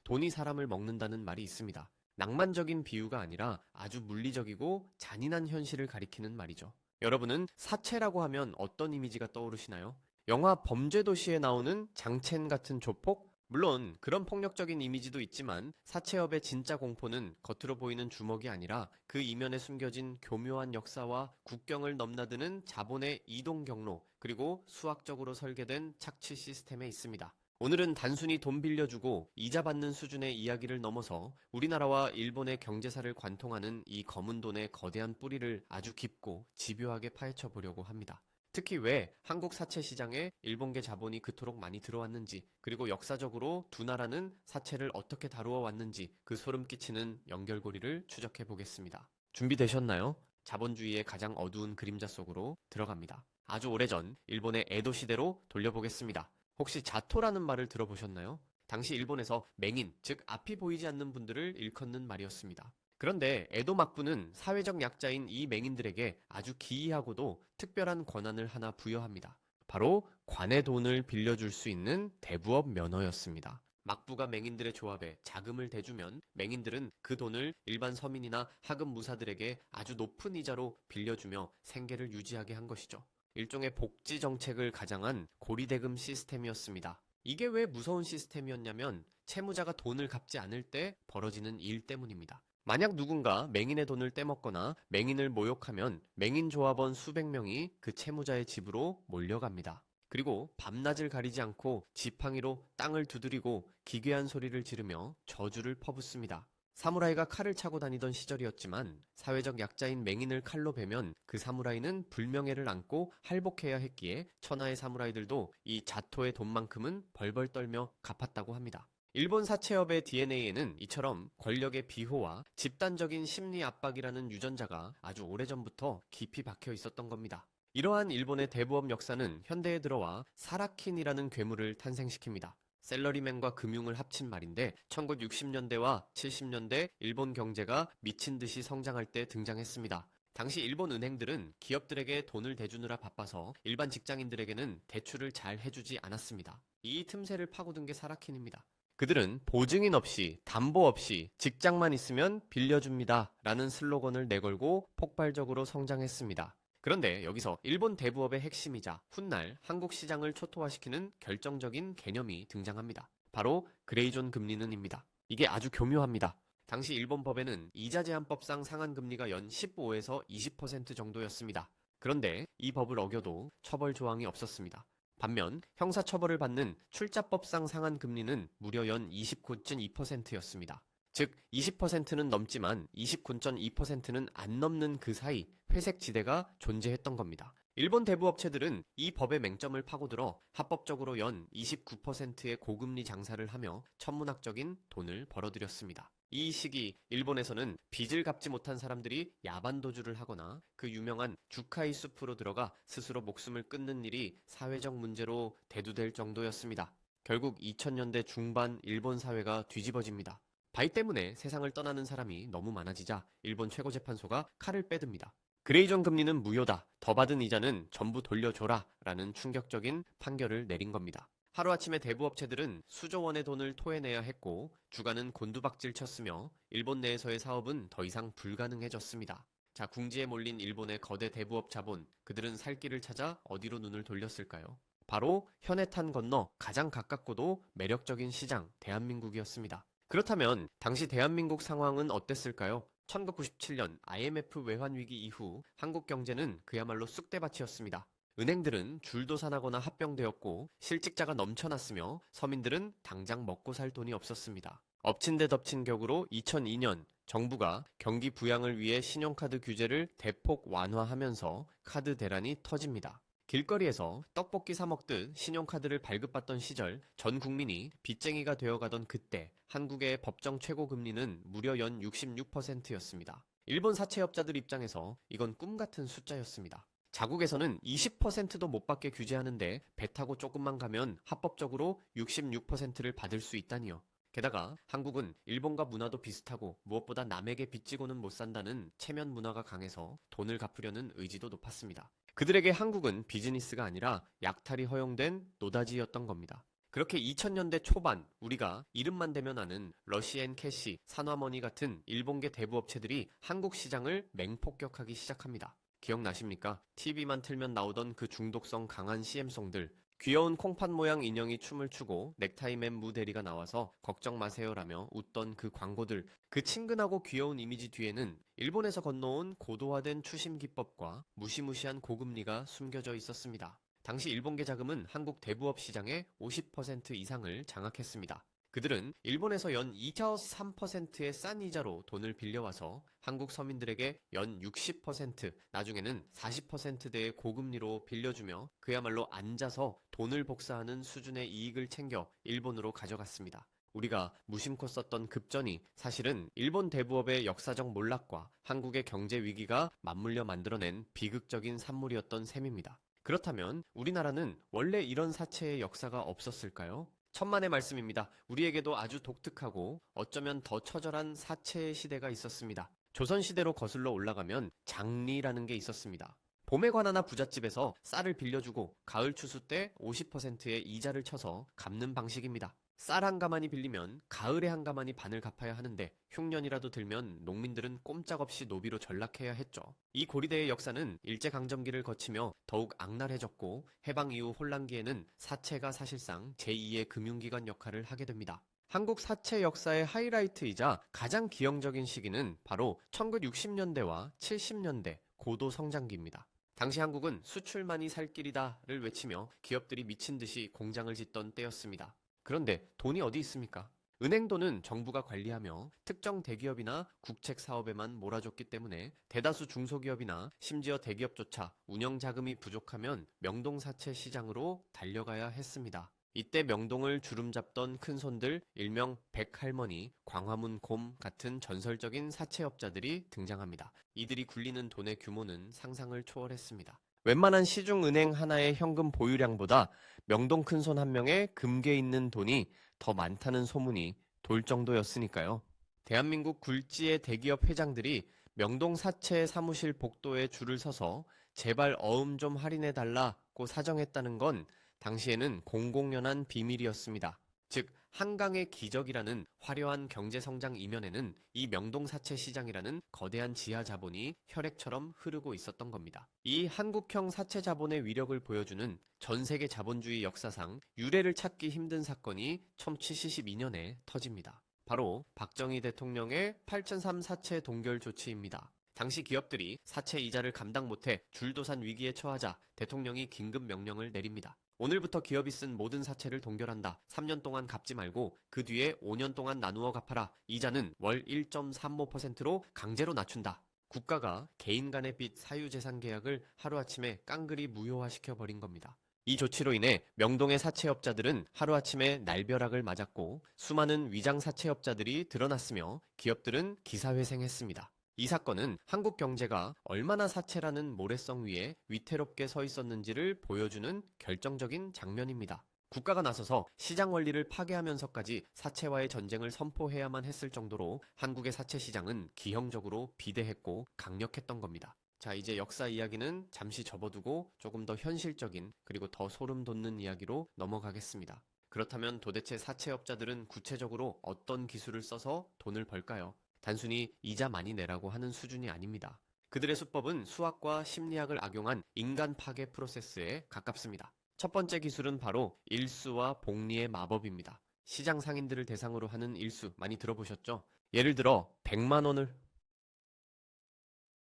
돈이 사람을 먹는다는 말이 있습니다. 낭만적인 비유가 아니라 아주 물리적이고 잔인한 현실을 가리키는 말이죠. 여러분은 사채라고 하면 어떤 이미지가 떠오르시나요? 영화 범죄도시에 나오는 장첸 같은 조폭? 물론 그런 폭력적인 이미지도 있지만 사채업의 진짜 공포는 겉으로 보이는 주먹이 아니라 그 이면에 숨겨진 교묘한 역사와 국경을 넘나드는 자본의 이동 경로, 그리고 수학적으로 설계된 착취 시스템에 있습니다. 오늘은 단순히 돈 빌려주고 이자 받는 수준의 이야기를 넘어서 우리나라와 일본의 경제사를 관통하는 이 검은 돈의 거대한 뿌리를 아주 깊고 집요하게 파헤쳐 보려고 합니다. 특히 왜 한국 사채 시장에 일본계 자본이 그토록 많이 들어왔는지, 그리고 역사적으로 두 나라는 사채를 어떻게 다루어 왔는지 그 소름 끼치는 연결고리를 추적해 보겠습니다. 준비되셨나요? 자본주의의 가장 어두운 그림자 속으로 들어갑니다. 아주 오래전 일본의 에도 시대로 돌려보겠습니다. 혹시 자토라는 말을 들어보셨나요? 당시 일본에서 맹인, 즉 앞이 보이지 않는 분들을 일컫는 말이었습니다. 그런데 에도 막부는 사회적 약자인 이 맹인들에게 아주 기이하고도 특별한 권한을 하나 부여합니다. 바로 관의 돈을 빌려줄 수 있는 대부업 면허였습니다. 막부가 맹인들의 조합에 자금을 대주면 맹인들은 그 돈을 일반 서민이나 하급 무사들에게 아주 높은 이자로 빌려주며 생계를 유지하게 한 것이죠. 일종의 복지 정책을 가장한 고리대금 시스템이었습니다. 이게 왜 무서운 시스템이었냐면 채무자가 돈을 갚지 않을 때 벌어지는 일 때문입니다. 만약 누군가 맹인의 돈을 떼먹거나 맹인을 모욕하면 맹인 조합원 수백 명이 그 채무자의 집으로 몰려갑니다. 그리고 밤낮을 가리지 않고 지팡이로 땅을 두드리고 기괴한 소리를 지르며 저주를 퍼붓습니다. 사무라이가 칼을 차고 다니던 시절이었지만 사회적 약자인 맹인을 칼로 베면 그 사무라이는 불명예를 안고 할복해야 했기에 천하의 사무라이들도 이 자토의 돈만큼은 벌벌 떨며 갚았다고 합니다. 일본 사채업의 DNA에는 이처럼 권력의 비호와 집단적인 심리 압박이라는 유전자가 아주 오래전부터 깊이 박혀 있었던 겁니다. 이러한 일본의 대부업 역사는 현대에 들어와 사라킨이라는 괴물을 탄생시킵니다. 셀러리맨과 금융을 합친 말인데 1960년대와 70년대 일본 경제가 미친 듯이 성장할 때 등장했습니다. 당시 일본 은행들은 기업들에게 돈을 대주느라 바빠서 일반 직장인들에게는 대출을 잘 해주지 않았습니다. 이 틈새를 파고든 게 사라킨입니다. 그들은 보증인 없이, 담보 없이 직장만 있으면 빌려줍니다 라는 슬로건을 내걸고 폭발적으로 성장했습니다. 그런데 여기서 일본 대부업의 핵심이자 훗날 한국 시장을 초토화시키는 결정적인 개념이 등장합니다. 바로 그레이존 금리는입니다. 이게 아주 교묘합니다. 당시 일본 법에는 이자 제한법상 상한금리가 연 15에서 20% 정도였습니다. 그런데 이 법을 어겨도 처벌 조항이 없었습니다. 반면 형사처벌을 받는 출자법상 상한금리는 무려 연 29.2%였습니다. 즉 20%는 넘지만 29.2%는 안 넘는 그 사이 회색 지대가 존재했던 겁니다. 일본 대부업체들은 이 법의 맹점을 파고들어 합법적으로 연 29%의 고금리 장사를 하며 천문학적인 돈을 벌어들였습니다. 이 시기 일본에서는 빚을 갚지 못한 사람들이 야반도주를 하거나 그 유명한 주카이 숲으로 들어가 스스로 목숨을 끊는 일이 사회적 문제로 대두될 정도였습니다. 결국 2000년대 중반 일본 사회가 뒤집어집니다. 바이 때문에 세상을 떠나는 사람이 너무 많아지자 일본 최고재판소가 칼을 빼듭니다. 그레이존 금리는 무효다. 더 받은 이자는 전부 돌려줘라. 라는 충격적인 판결을 내린 겁니다. 하루아침에 대부업체들은 수조 원의 돈을 토해내야 했고 주가는 곤두박질 쳤으며 일본 내에서의 사업은 더 이상 불가능해졌습니다. 자, 궁지에 몰린 일본의 거대 대부업 자본, 그들은 살 길을 찾아 어디로 눈을 돌렸을까요? 바로 현해탄 건너 가장 가깝고도 매력적인 시장, 대한민국이었습니다. 그렇다면 당시 대한민국 상황은 어땠을까요? 1997년 IMF 외환위기 이후 한국 경제는 그야말로 쑥대밭이었습니다. 은행들은 줄도산하거나 합병되었고 실직자가 넘쳐났으며 서민들은 당장 먹고 살 돈이 없었습니다. 엎친 데 덮친 격으로 2002년 정부가 경기 부양을 위해 신용카드 규제를 대폭 완화하면서 카드 대란이 터집니다. 길거리에서 떡볶이 사 먹듯 신용카드를 발급받던 시절 전 국민이 빚쟁이가 되어가던 그때 한국의 법정 최고금리는 무려 연 66%였습니다. 일본 사채업자들 입장에서 이건 꿈 같은 숫자였습니다. 자국에서는 20%도 못 받게 규제하는데 배 타고 조금만 가면 합법적으로 66%를 받을 수 있다니요. 게다가 한국은 일본과 문화도 비슷하고 무엇보다 남에게 빚지고는 못 산다는 체면 문화가 강해서 돈을 갚으려는 의지도 높았습니다. 그들에게 한국은 비즈니스가 아니라 약탈이 허용된 노다지였던 겁니다. 그렇게 2000년대 초반 우리가 이름만 대면 아는 러시앤캐시, 산화머니 같은 일본계 대부업체들이 한국 시장을 맹폭격하기 시작합니다. 기억나십니까? TV만 틀면 나오던 그 중독성 강한 CM송들. 귀여운 콩팥 모양 인형이 춤을 추고 넥타이맨 무대리가 나와서 걱정 마세요라며 웃던 그 광고들. 그 친근하고 귀여운 이미지 뒤에는 일본에서 건너온 고도화된 추심 기법과 무시무시한 고금리가 숨겨져 있었습니다. 당시 일본계 자금은 한국 대부업 시장의 50% 이상을 장악했습니다. 그들은 일본에서 연 2.3%의 싼 이자로 돈을 빌려와서 한국 서민들에게 연 60%, 나중에는 40%대의 고금리로 빌려주며 그야말로 앉아서 돈을 복사하는 수준의 이익을 챙겨 일본으로 가져갔습니다. 우리가 무심코 썼던 급전이 사실은 일본 대부업의 역사적 몰락과 한국의 경제 위기가 맞물려 만들어낸 비극적인 산물이었던 셈입니다. 그렇다면 우리나라는 원래 이런 사채의 역사가 없었을까요? 천만의 말씀입니다. 우리에게도 아주 독특하고 어쩌면 더 처절한 사채의 시대가 있었습니다. 조선시대로 거슬러 올라가면 장리라는 게 있었습니다. 봄에 관하나 부잣집에서 쌀을 빌려주고 가을 추수 때 50%의 이자를 쳐서 갚는 방식입니다. 쌀 한 가마니 빌리면 가을에 한 가마니 반을 갚아야 하는데 흉년이라도 들면 농민들은 꼼짝없이 노비로 전락해야 했죠. 이 고리대의 역사는 일제강점기를 거치며 더욱 악랄해졌고 해방 이후 혼란기에는 사채가 사실상 제2의 금융기관 역할을 하게 됩니다. 한국 사채 역사의 하이라이트이자 가장 기형적인 시기는 바로 1960년대와 70년대 고도 성장기입니다. 당시 한국은 수출만이 살 길이다를 외치며 기업들이 미친 듯이 공장을 짓던 때였습니다. 그런데 돈이 어디 있습니까? 은행 돈은 정부가 관리하며 특정 대기업이나 국책 사업에만 몰아줬기 때문에 대다수 중소기업이나 심지어 대기업조차 운영 자금이 부족하면 명동사채 시장으로 달려가야 했습니다. 이때 명동을 주름잡던 큰손들 일명 백할머니, 광화문 곰 같은 전설적인 사채업자들이 등장합니다. 이들이 굴리는 돈의 규모는 상상을 초월했습니다. 웬만한 시중은행 하나의 현금 보유량보다 명동 큰손 한 명의 금괴 있는 돈이 더 많다는 소문이 돌 정도였으니까요. 대한민국 굴지의 대기업 회장들이 명동 사채 사무실 복도에 줄을 서서 제발 어음 좀 할인해달라고 사정했다는 건 당시에는 공공연한 비밀이었습니다. 즉 한강의 기적이라는 화려한 경제성장 이면에는 이 명동사채 시장이라는 거대한 지하 자본이 혈액처럼 흐르고 있었던 겁니다. 이 한국형 사채 자본의 위력을 보여주는 전세계 자본주의 역사상 유례를 찾기 힘든 사건이 1972년에 터집니다. 바로 박정희 대통령의 8003 사채 동결 조치입니다. 당시 기업들이 사채 이자를 감당 못해 줄도산 위기에 처하자 대통령이 긴급 명령을 내립니다. 오늘부터 기업이 쓴 모든 사채를 동결한다. 3년 동안 갚지 말고 그 뒤에 5년 동안 나누어 갚아라. 이자는 월 1.35%로 강제로 낮춘다. 국가가 개인 간의 빚 사유재산 계약을 하루아침에 깡그리 무효화시켜버린 겁니다. 이 조치로 인해 명동의 사채업자들은 하루아침에 날벼락을 맞았고 수많은 위장 사채업자들이 드러났으며 기업들은 기사회생했습니다. 이 사건은 한국 경제가 얼마나 사채라는 모래성 위에 위태롭게 서 있었는지를 보여주는 결정적인 장면입니다. 국가가 나서서 시장 원리를 파괴하면서까지 사채와의 전쟁을 선포해야만 했을 정도로 한국의 사채 시장은 기형적으로 비대했고 강력했던 겁니다. 자, 이제 역사 이야기는 잠시 접어두고 조금 더 현실적인 그리고 더 소름 돋는 이야기로 넘어가겠습니다. 그렇다면 도대체 사채업자들은 구체적으로 어떤 기술을 써서 돈을 벌까요? 단순히 이자 많이 내라고 하는 수준이 아닙니다. 그들의 수법은 수학과 심리학을 악용한 인간 파괴 프로세스에 가깝습니다. 첫 번째 기술은 바로 일수와 복리의 마법입니다. 시장 상인들을 대상으로 하는 일수 많이 들어보셨죠? 예를 들어 100만 원을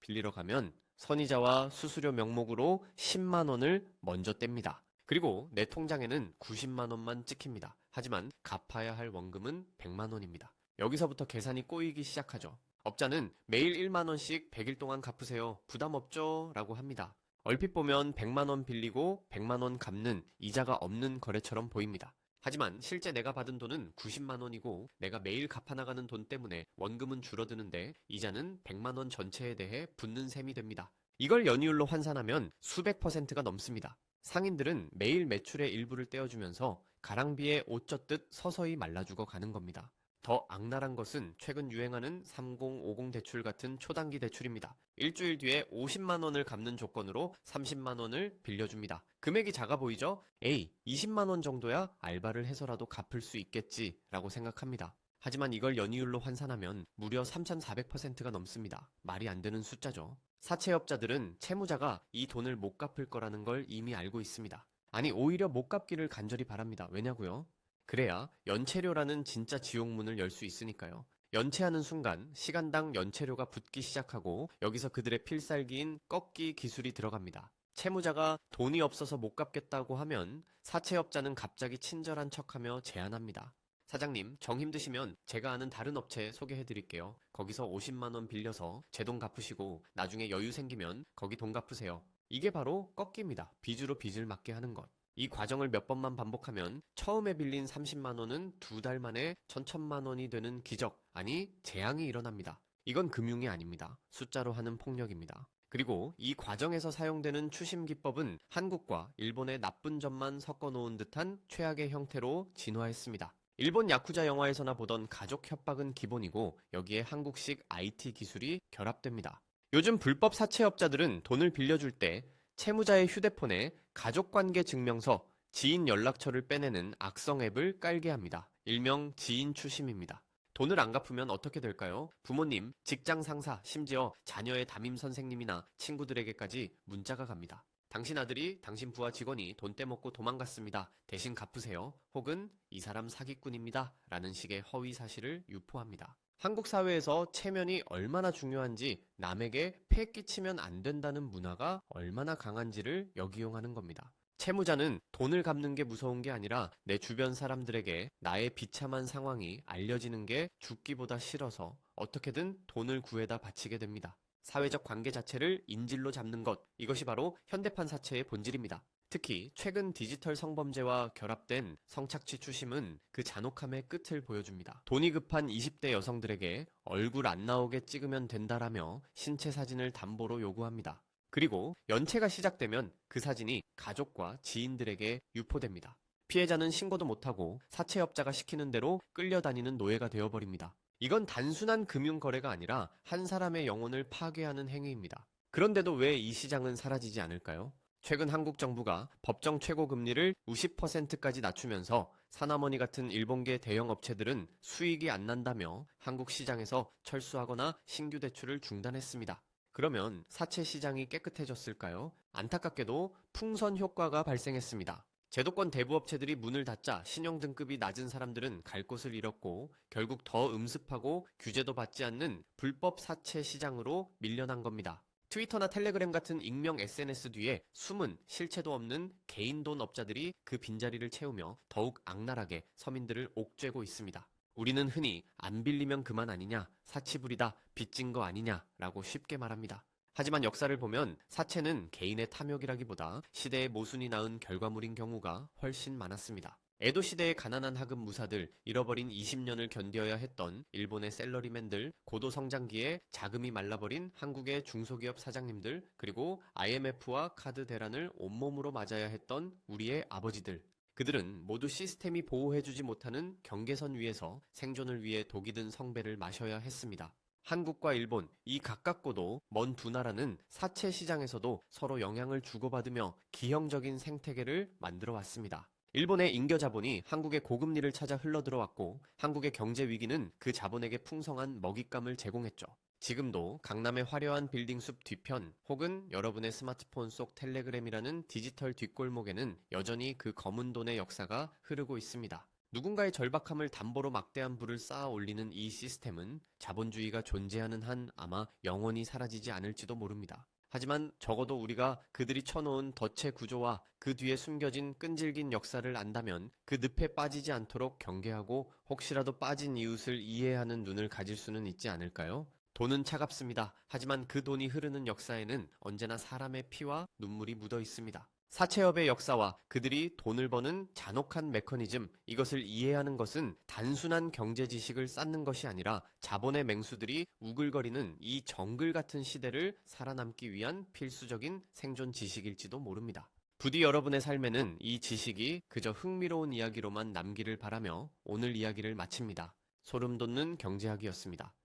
빌리러 가면 선이자와 수수료 명목으로 10만 원을 먼저 뗍니다. 그리고 내 통장에는 90만 원만 찍힙니다. 하지만 갚아야 할 원금은 100만 원입니다. 여기서부터 계산이 꼬이기 시작하죠. 업자는 매일 1만 원씩 100일 동안 갚으세요. 부담 없죠? 라고 합니다. 얼핏 보면 100만 원 빌리고 100만 원 갚는 이자가 없는 거래처럼 보입니다. 하지만 실제 내가 받은 돈은 90만 원이고 내가 매일 갚아나가는 돈 때문에 원금은 줄어드는데 이자는 100만 원 전체에 대해 붙는 셈이 됩니다. 이걸 연이율로 환산하면 수백 %가 넘습니다. 상인들은 매일 매출의 일부를 떼어주면서 가랑비에 옷 젖듯 서서히 말라 죽어 가는 겁니다. 더 악랄한 것은 최근 유행하는 3050 대출 같은 초단기 대출입니다. 일주일 뒤에 50만 원을 갚는 조건으로 30만 원을 빌려줍니다. 금액이 작아 보이죠? 에이, 20만 원 정도야 알바를 해서라도 갚을 수 있겠지 라고 생각합니다. 하지만 이걸 연이율로 환산하면 무려 3,400%가 넘습니다. 말이 안 되는 숫자죠. 사채업자들은 채무자가 이 돈을 못 갚을 거라는 걸 이미 알고 있습니다. 아니, 오히려 못 갚기를 간절히 바랍니다. 왜냐고요? 그래야 연체료라는 진짜 지옥문을 열 수 있으니까요. 연체하는 순간 시간당 연체료가 붙기 시작하고 여기서 그들의 필살기인 꺾기 기술이 들어갑니다. 채무자가 돈이 없어서 못 갚겠다고 하면 사채업자는 갑자기 친절한 척하며 제안합니다. 사장님, 정 힘드시면 제가 아는 다른 업체 소개해 드릴게요. 거기서 50만 원 빌려서 제 돈 갚으시고 나중에 여유 생기면 거기 돈 갚으세요. 이게 바로 꺾기입니다. 빚으로 빚을 맞게 하는 것. 이 과정을 몇 번만 반복하면 처음에 빌린 30만 원은 2달 만에 1,000만 원이 되는 기적, 아니 재앙이 일어납니다. 이건 금융이 아닙니다. 숫자로 하는 폭력입니다. 그리고 이 과정에서 사용되는 추심 기법은 한국과 일본의 나쁜 점만 섞어 놓은 듯한 최악의 형태로 진화했습니다. 일본 야쿠자 영화에서나 보던 가족 협박은 기본이고 여기에 한국식 IT 기술이 결합됩니다. 요즘 불법 사채업자들은 돈을 빌려줄 때 채무자의 휴대폰에 가족관계 증명서, 지인 연락처를 빼내는 악성 앱을 깔게 합니다. 일명 지인 추심입니다. 돈을 안 갚으면 어떻게 될까요? 부모님, 직장 상사, 심지어 자녀의 담임 선생님이나 친구들에게까지 문자가 갑니다. 당신 아들이 당신 부하 직원이 돈 떼먹고 도망갔습니다. 대신 갚으세요. 혹은 이 사람 사기꾼입니다. 라는 식의 허위 사실을 유포합니다. 한국 사회에서 체면이 얼마나 중요한지 남에게 폐 끼치면 안 된다는 문화가 얼마나 강한지를 역이용하는 겁니다. 채무자는 돈을 갚는 게 무서운 게 아니라 내 주변 사람들에게 나의 비참한 상황이 알려지는 게 죽기보다 싫어서 어떻게든 돈을 구해다 바치게 됩니다. 사회적 관계 자체를 인질로 잡는 것, 이것이 바로 현대판 사채의 본질입니다. 특히 최근 디지털 성범죄와 결합된 성착취 추심은 그 잔혹함의 끝을 보여줍니다. 돈이 급한 20대 여성들에게 얼굴 안 나오게 찍으면 된다라며 신체 사진을 담보로 요구합니다. 그리고 연체가 시작되면 그 사진이 가족과 지인들에게 유포됩니다. 피해자는 신고도 못하고 사채업자가 시키는 대로 끌려다니는 노예가 되어버립니다. 이건 단순한 금융거래가 아니라 한 사람의 영혼을 파괴하는 행위입니다. 그런데도 왜 이 시장은 사라지지 않을까요? 최근 한국 정부가 법정 최고 금리를 50%까지 낮추면서 사나머니 같은 일본계 대형 업체들은 수익이 안 난다며 한국 시장에서 철수하거나 신규 대출을 중단했습니다. 그러면 사채 시장이 깨끗해졌을까요? 안타깝게도 풍선 효과가 발생했습니다. 제도권 대부업체들이 문을 닫자 신용등급이 낮은 사람들은 갈 곳을 잃었고 결국 더 음습하고 규제도 받지 않는 불법 사채 시장으로 밀려난 겁니다. 트위터나 텔레그램 같은 익명 SNS 뒤에 숨은 실체도 없는 개인 돈 업자들이 그 빈자리를 채우며 더욱 악랄하게 서민들을 옥죄고 있습니다. 우리는 흔히 안 빌리면 그만 아니냐, 사치불이다, 빚진 거 아니냐 라고 쉽게 말합니다. 하지만 역사를 보면 사채는 개인의 탐욕이라기보다 시대의 모순이 낳은 결과물인 경우가 훨씬 많았습니다. 에도 시대의 가난한 하급 무사들, 잃어버린 20년을 견뎌야 했던 일본의 셀러리맨들, 고도 성장기에 자금이 말라버린 한국의 중소기업 사장님들, 그리고 IMF와 카드 대란을 온몸으로 맞아야 했던 우리의 아버지들. 그들은 모두 시스템이 보호해주지 못하는 경계선 위에서 생존을 위해 독이 든 성배를 마셔야 했습니다. 한국과 일본, 이 가깝고도 먼 두 나라는 사채 시장에서도 서로 영향을 주고받으며 기형적인 생태계를 만들어 왔습니다. 일본의 잉여 자본이 한국의 고금리를 찾아 흘러들어왔고 한국의 경제 위기는 그 자본에게 풍성한 먹잇감을 제공했죠. 지금도 강남의 화려한 빌딩 숲 뒤편 혹은 여러분의 스마트폰 속 텔레그램이라는 디지털 뒷골목에는 여전히 그 검은 돈의 역사가 흐르고 있습니다. 누군가의 절박함을 담보로 막대한 부를 쌓아 올리는 이 시스템은 자본주의가 존재하는 한 아마 영원히 사라지지 않을지도 모릅니다. 하지만 적어도 우리가 그들이 쳐놓은 덫의 구조와 그 뒤에 숨겨진 끈질긴 역사를 안다면 그 늪에 빠지지 않도록 경계하고 혹시라도 빠진 이웃을 이해하는 눈을 가질 수는 있지 않을까요? 돈은 차갑습니다. 하지만 그 돈이 흐르는 역사에는 언제나 사람의 피와 눈물이 묻어 있습니다. 사채업의 역사와 그들이 돈을 버는 잔혹한 메커니즘, 이것을 이해하는 것은 단순한 경제 지식을 쌓는 것이 아니라 자본의 맹수들이 우글거리는 이 정글 같은 시대를 살아남기 위한 필수적인 생존 지식일지도 모릅니다. 부디 여러분의 삶에는 이 지식이 그저 흥미로운 이야기로만 남기를 바라며 오늘 이야기를 마칩니다. 소름 돋는 경제학이었습니다.